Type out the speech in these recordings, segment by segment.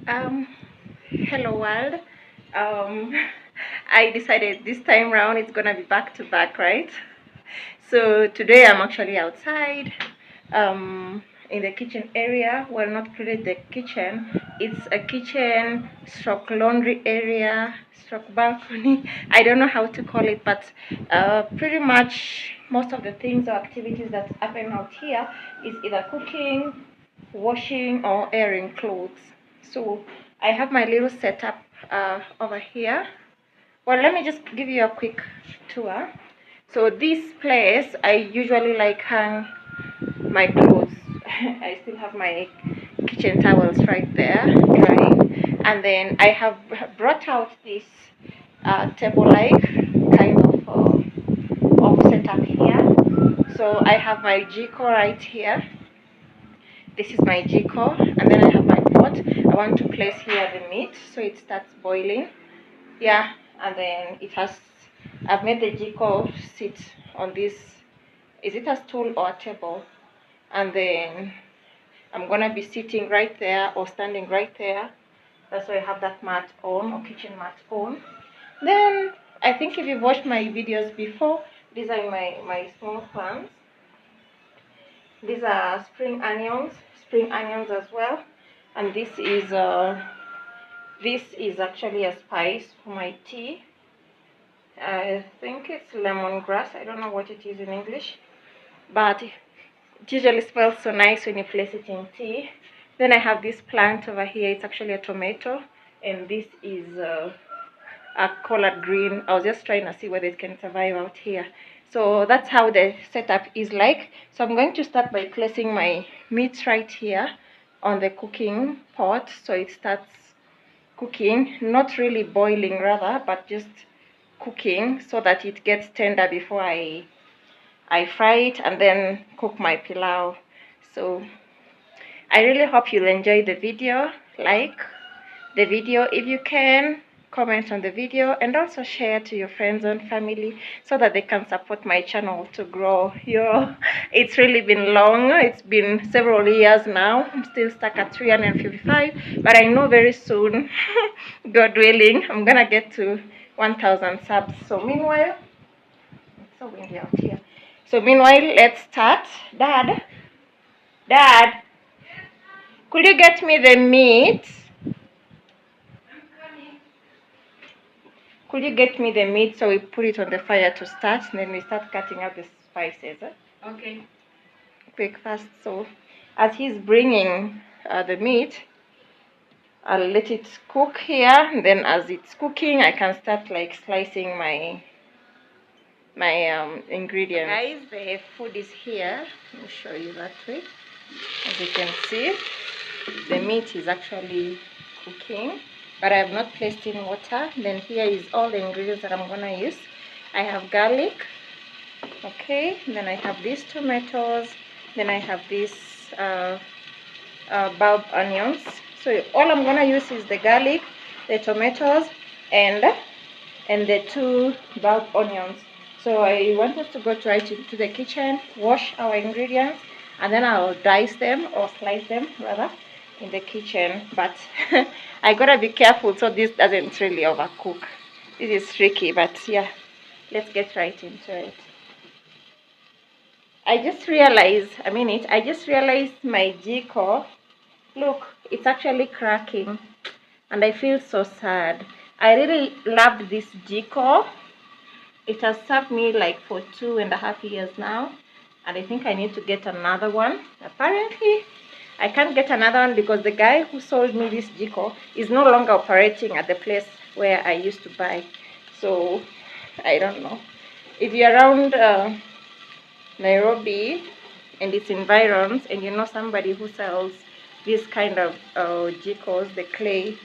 Um, Hello world. Um, I decided this time round it's gonna be back to back, right? So today I'm actually outside, in the kitchen area. Well, not really the kitchen. It's a kitchen stroke laundry area, stroke balcony. I don't know how to call it, but pretty much most of the things or activities that happen out here is either cooking, washing, or airing clothes. So I have my little setup over here. Well, let me just give you a quick tour. So this place, I usually like hang my clothes. I still have my kitchen towels right there drying, and then I have brought out this table-like kind of setup here. So I have my jiko right here. This is my jiko, and then I have my pot. I want to place here the meat so it starts boiling. Yeah, and then I've made the jiko sit on this, is it a stool or a table? And then I'm gonna be sitting right there or standing right there. That's why I have that mat on, or kitchen mat on. Then I think if you've watched my videos before, these are my small plants. These are spring onions as well. And this is actually a spice for my tea. I think it's lemongrass. I don't know what it is in English, but it usually smells so nice when you place it in tea. Then I have this plant over here. It's actually a tomato, and this is a collard green. I was just trying to see whether it can survive out here. So that's how the setup is like. So I'm going to start by placing my meat right here on the cooking pot, so it starts cooking, not really boiling rather, but just cooking so that it gets tender before I fry it and then cook my pilau. So I really hope you'll enjoy the video. Like the video if you can, comment on the video, and also share to your friends and family so that they can support my channel to grow. It's really been long. It's been several years now. I'm still stuck at 355, but I know very soon, God willing, I'm gonna get to 1,000 subs. So meanwhile, it's so windy out here. So meanwhile, let's start. Dad, could you get me the meat? Could you get me the meat so we put it on the fire to start, and then we start cutting out the spices? Okay. Quick, fast. So as he's bringing the meat, I'll let it cook here. And then as it's cooking, I can start like slicing my ingredients. Guys, the food is here. Let me show you that way. As you can see, the meat is actually cooking, but I have not placed in water. Then here is all the ingredients that I'm gonna use. I have garlic, okay, then I have these tomatoes, then I have these bulb onions. So all I'm gonna use is the garlic, the tomatoes, and the two bulb onions. So I want us to go right into the kitchen, wash our ingredients, and then I'll dice them or slice them rather in the kitchen. But I gotta be careful so this doesn't really overcook. This is tricky, but yeah, let's get right into it. I just realized my jiko, look, it's actually cracking, and I feel so sad. I really loved this jiko. It has served me like for 2.5 years now, and I think I need to get another one. Apparently I can't get another one because the guy who sold me this jiko is no longer operating at the place where I used to buy. So I don't know. If you're around Nairobi and its environs, and you know somebody who sells this kind of jikos, the clay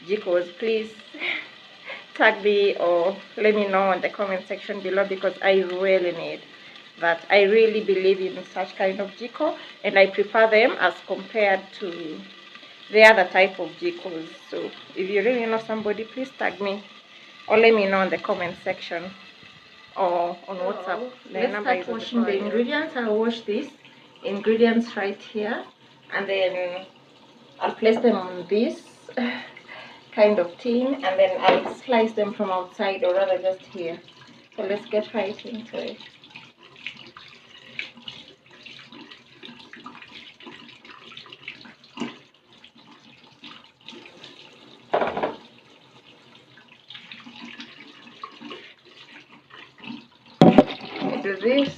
jikos, please tag me or let me know in the comment section below, because I really need that. I really believe in such kind of jiko, and I prefer them as compared to the other type of jikos. So if you really know somebody, please tag me or let me know in the comment section or on WhatsApp. Let's start washing the ingredients. I'll wash these ingredients right here, and then I'll place them on this kind of tin, and then I'll slice them from outside, or rather just here. So let's get right into it. Do this.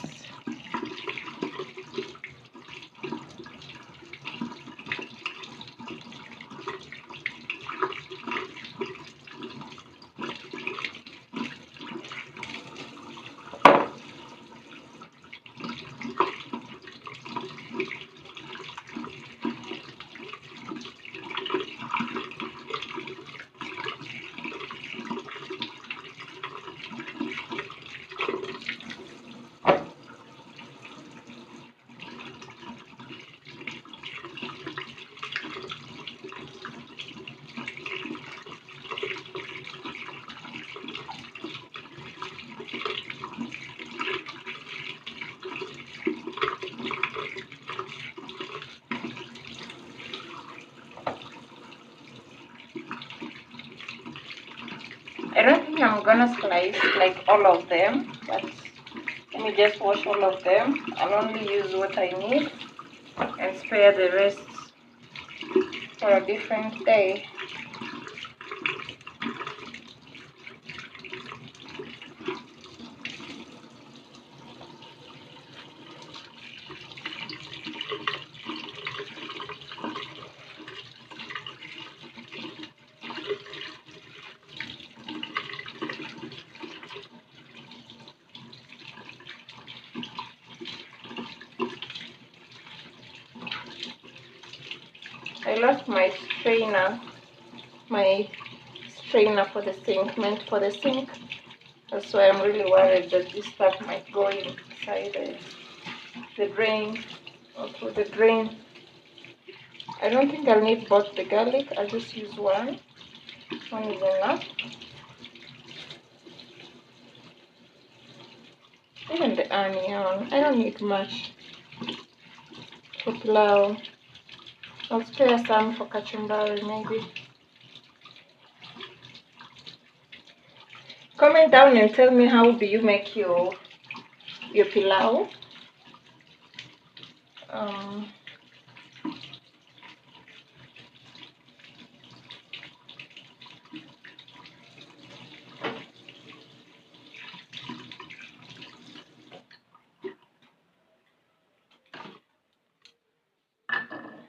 I don't think I'm gonna slice like all of them, but let me just wash all of them. I'll only use what I need and spare the rest for a different day. I lost my strainer for the sink, meant for the sink. That's why I'm really worried that this stuff might go inside the drain or through the drain. I don't think I'll need both the garlic. I'll just use one. One is enough. Even the onion, I don't need much for pilau. I'll spare some for kachumbari maybe. Comment down and tell me, how do you make your pilau?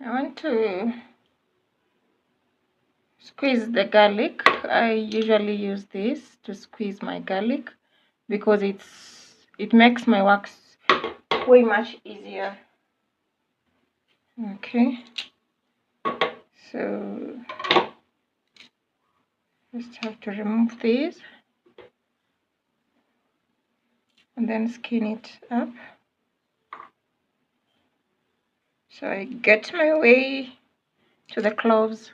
I want to squeeze the garlic. I usually use this to squeeze my garlic because it makes my work way much easier. Okay, so just have to remove this and then skin it up. So I get my way to the cloves.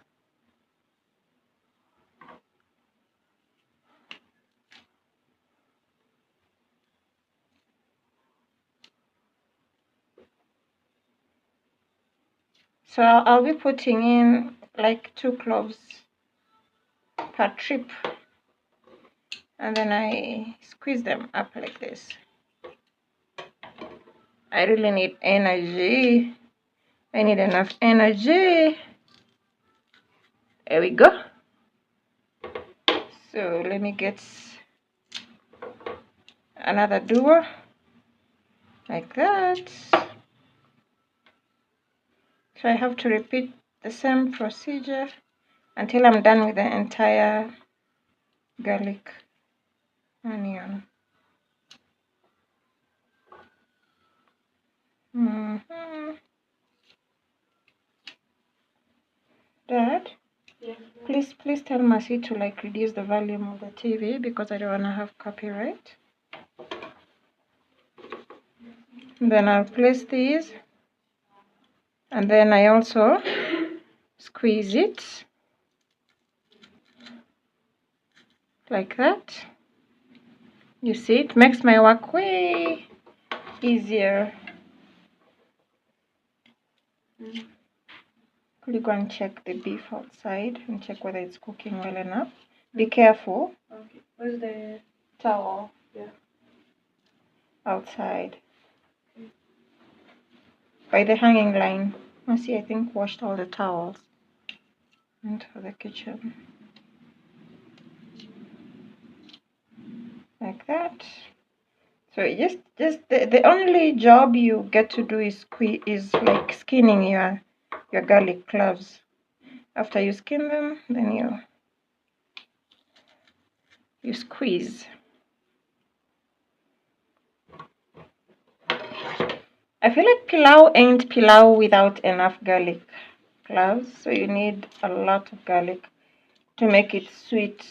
So I'll be putting in like 2 cloves per trip, and then I squeeze them up like this. I really need energy. I need enough energy. There we go. So let me get another doer like that. So I have to repeat the same procedure until I'm done with the entire garlic onion. Dad, yeah. Please tell Mercy to like reduce the volume of the TV because I don't want to have copyright. And then I'll place these, and then I also squeeze it like that. You see, it makes my work way easier. quickly go and check the beef outside and check whether it's cooking well enough. Be careful. Okay. Where's the towel? Yeah. Outside. Okay. By the hanging line. Mercy, I think, washed all the towels into the kitchen. Like that. So just the only job you get to do is like skinning your garlic cloves. After you skin them, then you squeeze. I feel like pilau ain't pilau without enough garlic cloves, so you need a lot of garlic to make it sweet.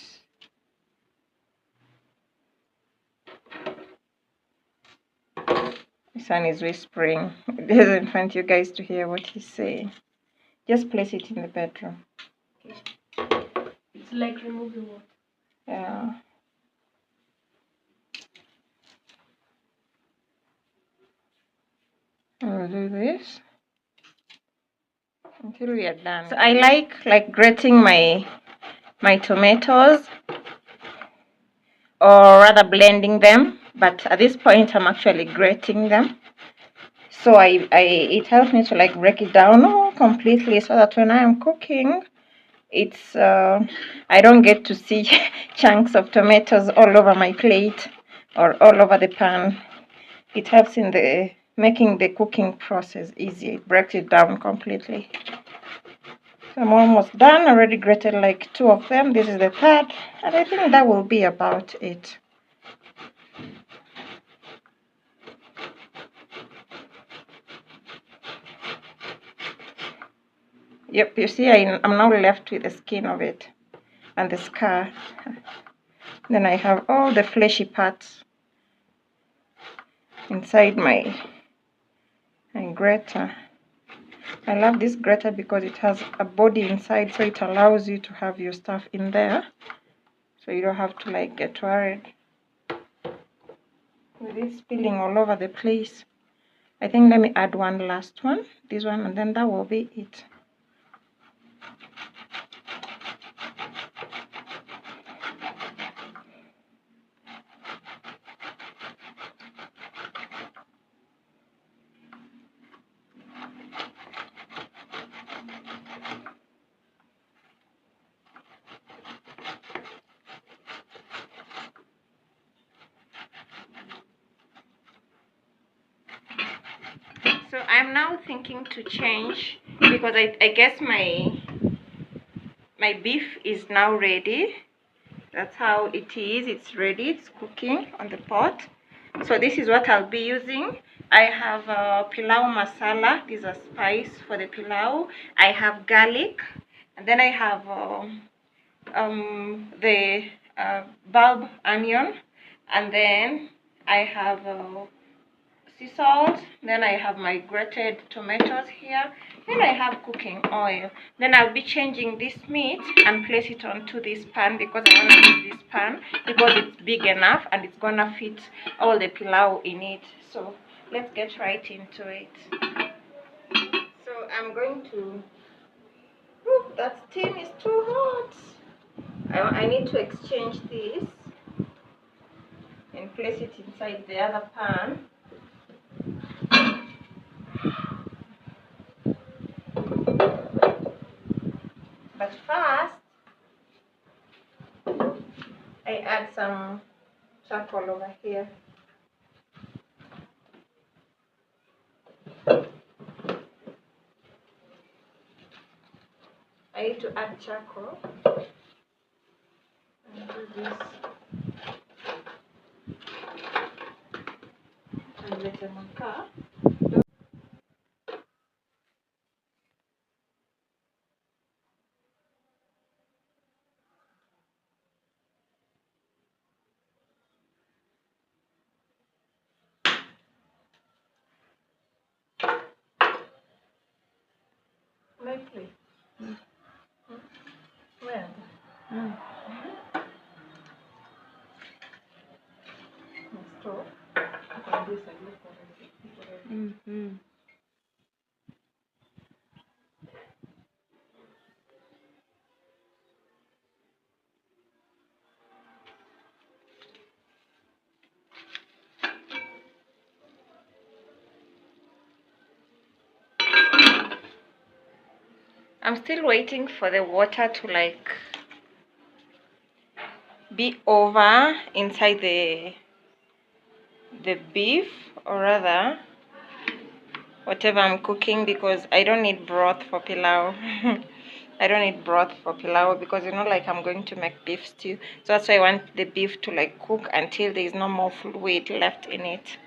My son is whispering. He doesn't want you guys to hear what he's saying. Just place it in the bedroom. Okay. It's like removing water. Yeah. I'll do this until we are done. So I like grating my tomatoes, or rather blending them, but at this point I'm actually grating them. So it helps me to like break it down completely, so that when I am cooking, it's I don't get to see chunks of tomatoes all over my plate or all over the pan. It helps in the making the cooking process easy. It breaks it down completely. So I'm almost done. Already grated like 2 of them. This is the third, and I think that will be about it. Yep, you see, I'm now left with the skin of it and the scar. Then I have all the fleshy parts inside my grater. I love this grater because it has a body inside, so it allows you to have your stuff in there, so you don't have to like get worried with it spilling all over the place. I think let me add one last one, this one, and then that will be it. So I'm now thinking to change, because I guess my beef is now ready. That's how it is. It's ready. It's cooking on the pot. So this is what I'll be using. I have pilau masala. These are spice for the pilau. I have garlic, and then I have the bulb onion, and then I have sea salt, then I have my grated tomatoes here, then I have cooking oil. Then I'll be changing this meat and place it onto this pan, because I want to use this pan because it's big enough and it's gonna fit all the pilau in it. So let's get right into it. So I'm going to, that steam is too hot. I need to exchange this and place it inside the other pan. But first, I add some charcoal over here. I need to add charcoal and do this and let them occur. Lightly. Well. Stop. I'm still waiting for the water to like be over inside the beef, or rather whatever I'm cooking, because I don't need broth for pilau. I don't need broth for pilau because like I'm going to make beef stew. So that's why I want the beef to like cook until there is no more fluid left in it.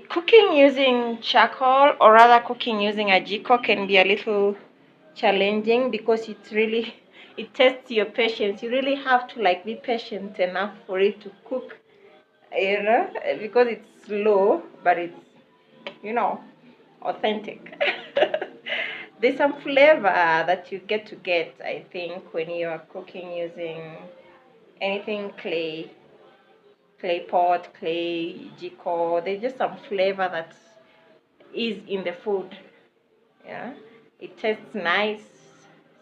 Cooking using charcoal, or rather cooking using a jiko, can be a little challenging because it tests your patience. You really have to like be patient enough for it to cook, because it's slow, but it's authentic. There's some flavor that you get, I think, when you are cooking using anything clay pot, clay jiko. There's just some flavor that is in the food. Yeah, it tastes nice,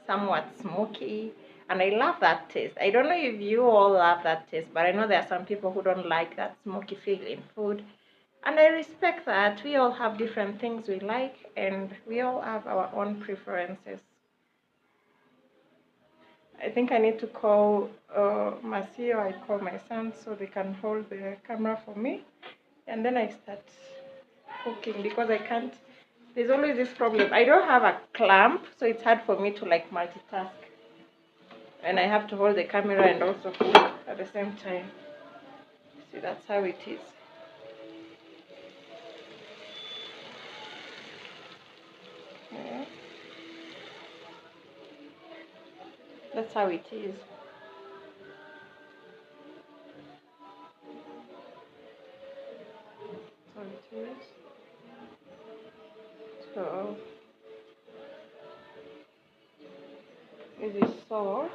somewhat smoky, and I love that taste. I don't know if you all love that taste, but I know there are some people who don't like that smoky feel in food, and I respect that. We all have different things we like, and we all have our own preferences. I think I need to call Masi, or I call my son so they can hold the camera for me, and then I start cooking, because I can't. There's always this problem. I don't have a clamp, so it's hard for me to like multitask, and I have to hold the camera and also cook at the same time. See, that's how it is. Yeah. That's how it is. So it is. So this is salt.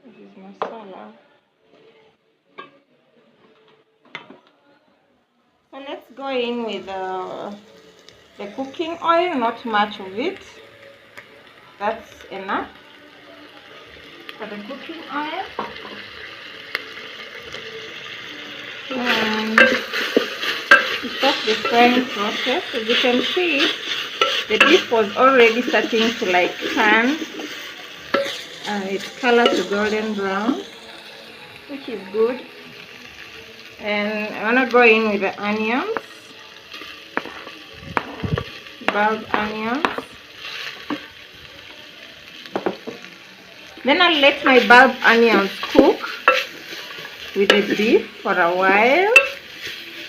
This is masala. So let's go in with the cooking oil. Not much of it. That's enough for the cooking oil. And start the frying process. As you can see, the beef was already starting to like turn its color to golden brown, which is good. And I want to go in with the onions, bulb onions. Then I'll let my bulb onions cook with the beef for a while,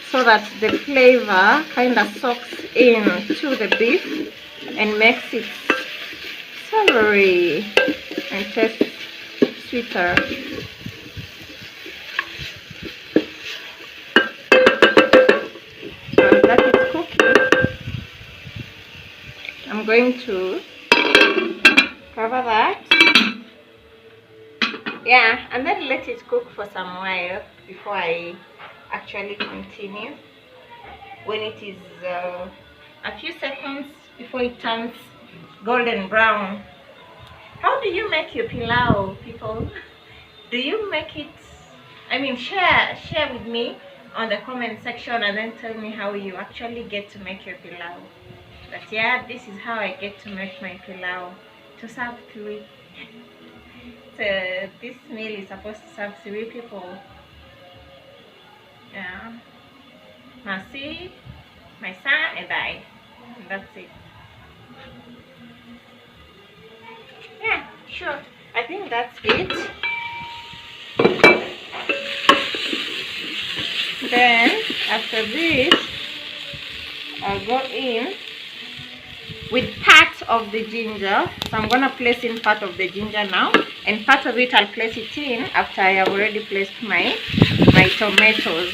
so that the flavor kind of soaks into the beef and makes it savory and tastes sweeter. So as that is cooking, I'm going to cover that. Yeah, and then let it cook for some while before I actually continue. When it is a few seconds before it turns golden brown. How do you make your pilau, people? Do you make it? I mean, share with me on the comment section, and then tell me how you actually get to make your pilau. But yeah, this is how I get to make my pilau, to serve 3. So this meal is supposed to serve 3 people. Yeah, Masi, my son, and I. And that's it. Yeah, sure. I think that's it. Then after this, I'll go in with part of the ginger. So I'm gonna place in part of the ginger now, and part of it I'll place it in after I have already placed my tomatoes.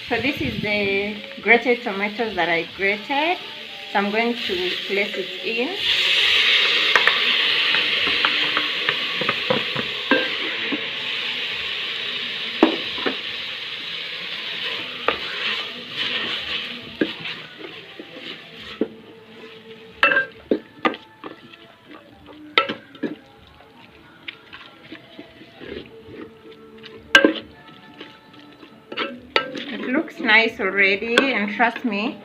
So this is the grated tomatoes that I grated. So I'm going to place it in. nice already, and trust me,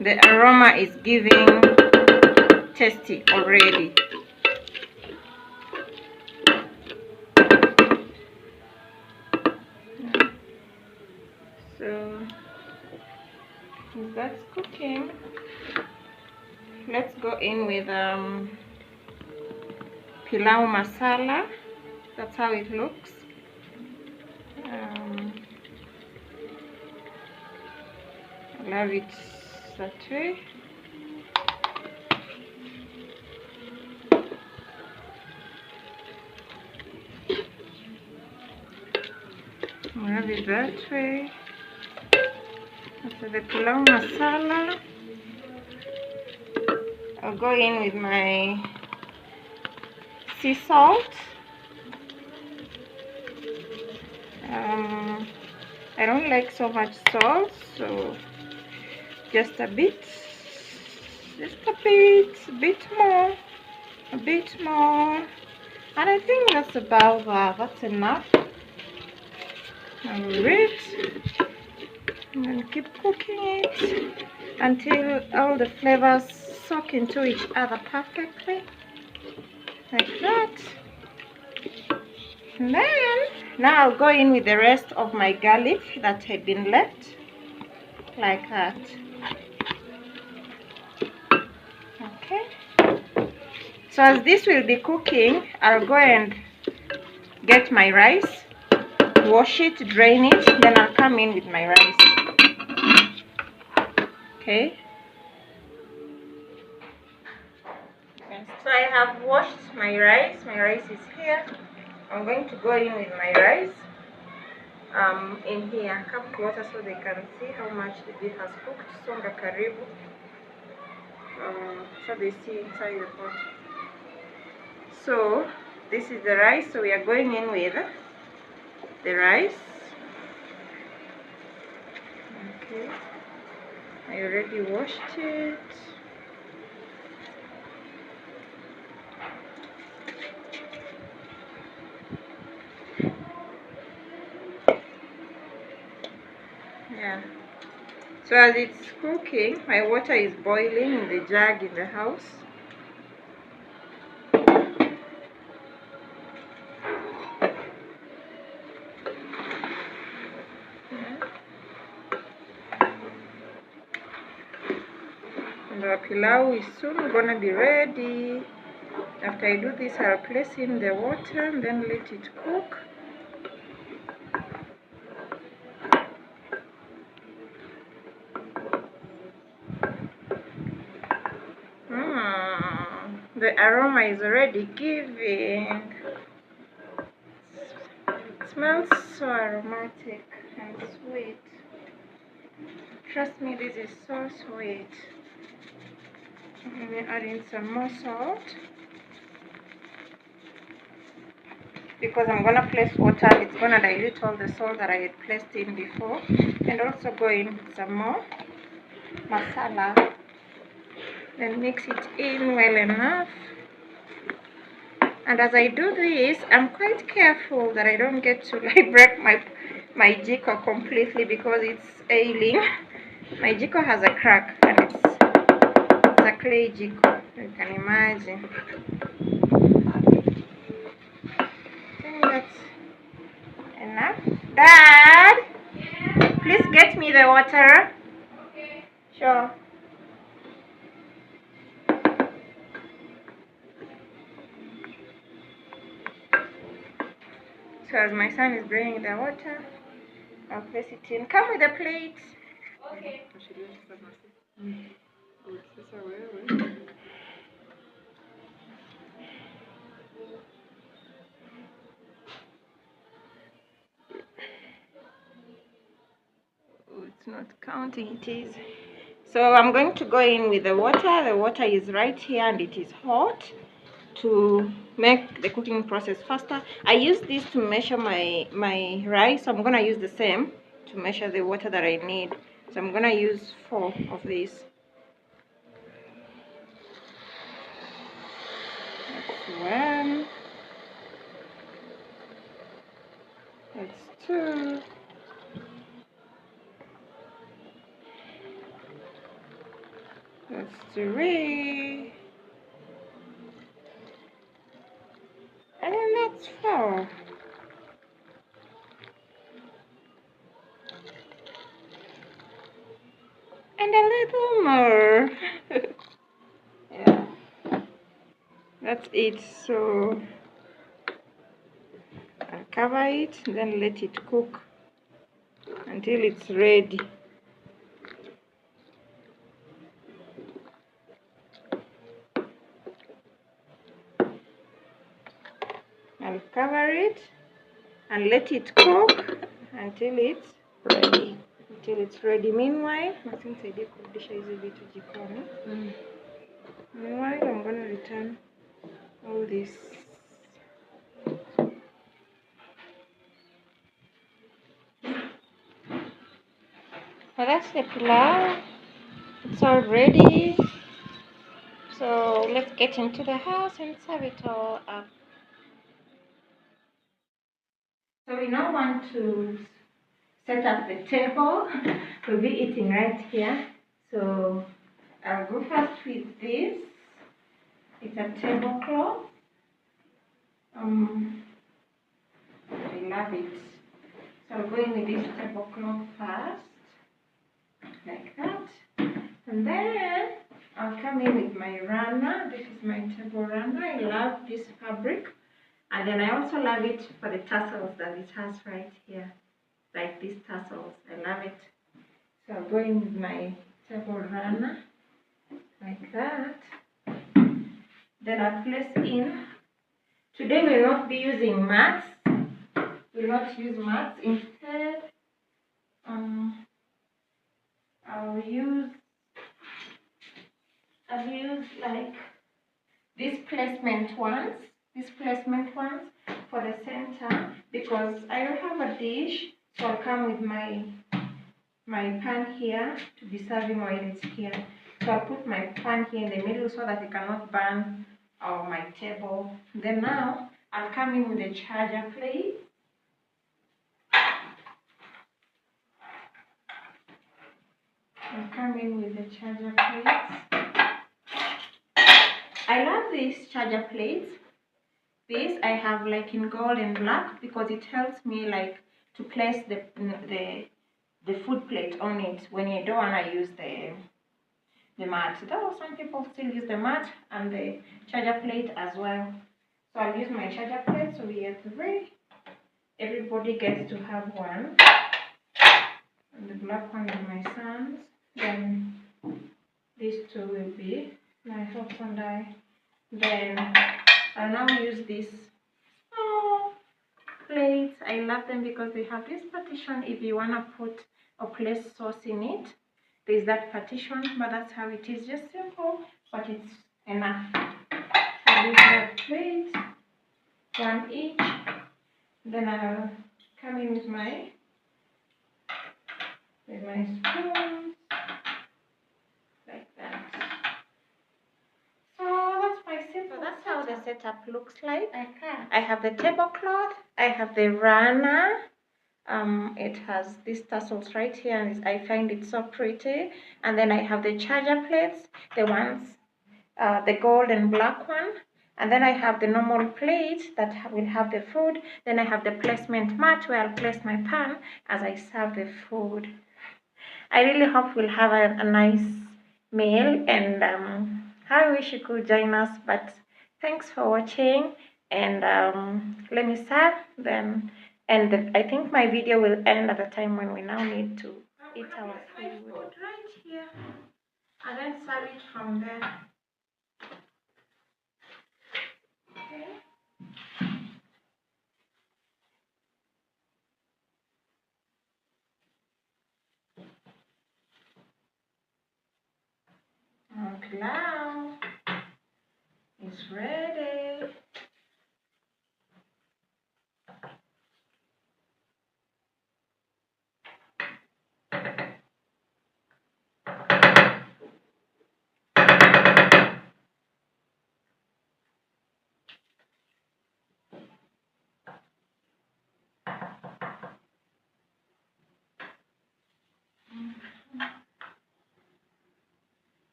the aroma is giving tasty already. So that's cooking. Let's go in with pilau masala. That's how it looks. I love it that way. I love it that way. After the pilau masala, I'll go in with my sea salt. I don't like so much salt, so just a bit more, and I think that's about that's enough. Alright, I'm gonna keep cooking it until all the flavors soak into each other perfectly, like that. And then now I'll go in with the rest of my garlic that had been left, like that. Okay, so as this will be cooking, I'll go and get my rice, wash it, drain it, then I'll come in with my rice. Okay, so I have washed my rice is here. I'm going to go in with my rice in here, cup of water so they can see how much the beef has cooked. Songa karibu, so they see inside the pot. So this is the rice, so we are going in with the rice. Okay, I already washed it. Yeah, so as it's cooking, my water is boiling in the jug in the house. And our pilau is soon gonna be ready. After I do this, I'll place in the water and then let it cook. The aroma is already giving. It smells so aromatic and sweet. Trust me, this is so sweet. I'm going to add in some more salt, because I'm going to place water. It's going to dilute all the salt that I had placed in before. And also go in some more masala. Then mix it in well enough. And as I do this, I'm quite careful that I don't get to break my jiko completely, because it's ailing. My jiko has a crack and it's a clay jiko, you can imagine. I think that's enough. Dad, please get me the water. Okay. Sure. So as my son is bringing the water, I'll place it in. Come with the plate. Okay. Oh, it's not counting, it is. So I'm going to go in with the water. The water is right here and it is hot, to make the cooking process faster. I use this to measure my rice, so I'm going to use the same to measure the water that I need. So I'm going to use 4 of these. That's 1. That's 2. That's 3. And then that's 4. And a little more. Yeah. That's it. So I'll cover it, then let it cook until it's ready. I'll cover it and let it cook until it's ready. Meanwhile, nasimsaidia kurudisha hizi vitu jikoni. Meanwhile, I'm going to return all this. So that's the pilau. It's all ready. So let's get into the house and serve it all up. So we now want to set up the table. We'll be eating right here. So I'll go first with this. It's a tablecloth. I love it. So I'll go in with this tablecloth first, like that. And then I'll come in with my runner. This is my table runner. I love this fabric. And then I also love it for the tassels that it has right here. Like these tassels. I love it. So I'll go in with my table runner. Like that. Then I'll place in. Today we'll not be using mats. We'll not use mats. Instead, I'll use like these placement ones for the center, because I don't have a dish, so I'll come with my pan here to be serving while it's here. So I'll put my pan here in the middle so that it cannot burn my table. Then now I'll come in with a charger plate. I love these charger plates. This I have like in gold and black because it helps me like to place the food plate on it when you don't want to use the mat. Though some people still use the mat and the charger plate as well. So I'll use my charger plate. So we have 3. Everybody gets to have one. And the black one is my son's. Then these 2 will be my husband and I. Then I'll now use these plates. I love them because they have this partition. If you want to put or place sauce in it, there's that partition, but that's how it is. Just simple, but it's enough. So these are plates, 1 each. Then I'll come in with my spoons, like that. So that's how the setup looks like. I have the tablecloth, I have the runner. It has these tassels right here, and I find it so pretty. And then I have the charger plates, the ones, the gold and black one. And then I have the normal plate that will have the food. Then I have the placement mat where I'll place my pan as I serve the food. I really hope we'll have a nice meal, and I wish you could join us. But thanks for watching, and let me serve then. And I think my video will end at the time when we now need to eat our food right here, and then serve it from there. Okay. Pilau is ready.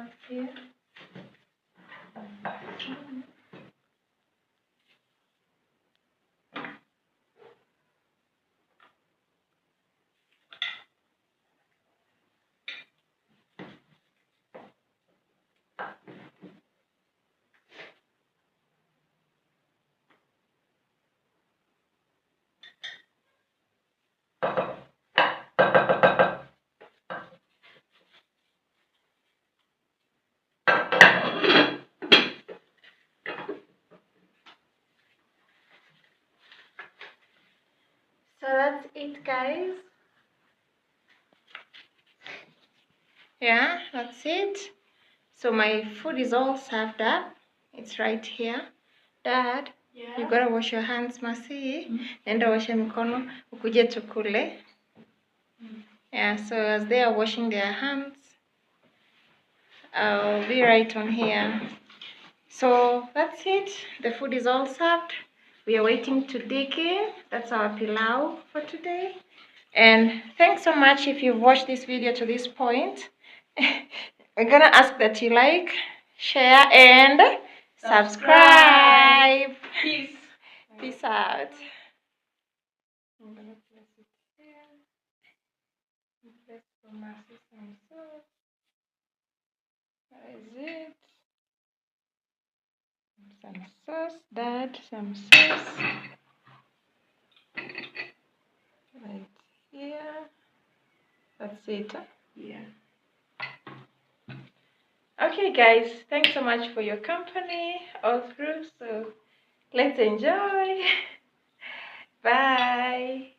salt here. So that's it, guys. Yeah, that's it. So my food is all served up. It's right here. Dad, Yeah. you gotta wash your hands, Masi. Nenda washe mikono, ukuje tukule. Yeah, so as they are washing their hands, I'll be right on here. So that's it. The food is all served. We are waiting to dig in. That's our pilau for today. And thanks so much if you've watched this video to this point. We're gonna ask that you like, share, and subscribe. Peace. Peace out. I'm gonna place it here. Place for Mercy some sauce. Where is it? Some sauce, Dad, some sauce. Right here. That's it. Huh? Yeah. Okay, guys, thanks so much for your company all through. So let's enjoy. Bye.